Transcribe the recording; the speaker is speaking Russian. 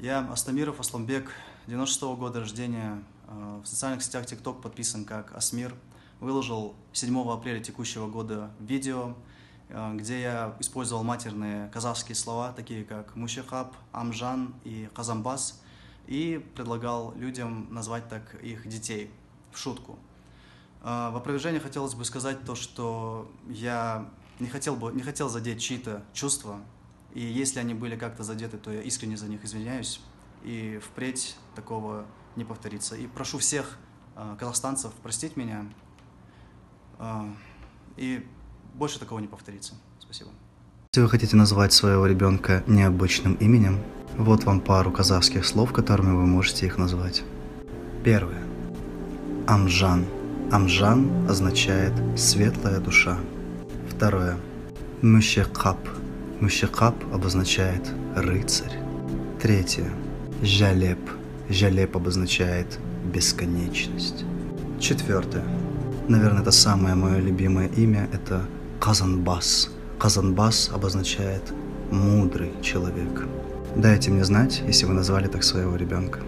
Я Астамиров Асламбек, 96-го года рождения. В социальных сетях TikTok подписан как Асмир. Выложил 7 апреля текущего года видео, где я использовал матерные казахские слова, такие как мушихаб, амжан и казамбас, и предлагал людям назвать так их детей в шутку. В опровержение хотелось бы сказать то, что я не хотел задеть чьи-то чувства, и если они были как-то задеты, то я искренне за них извиняюсь, и впредь такого не повторится. И прошу всех казахстанцев простить меня, и больше такого не повторится. Спасибо. Если вы хотите назвать своего ребенка необычным именем, вот вам пару казахских слов, которыми вы можете их назвать. Первое. Амжан. Амжан означает «светлая душа». Второе. Мушихаб. Мушихаб обозначает «рыцарь». Третье. Жалеп. Жалеп обозначает «бесконечность». Четвертое. Наверное, это самое мое любимое имя, это Казанбас. Казанбас обозначает «мудрый человек». Дайте мне знать, если вы назвали так своего ребенка.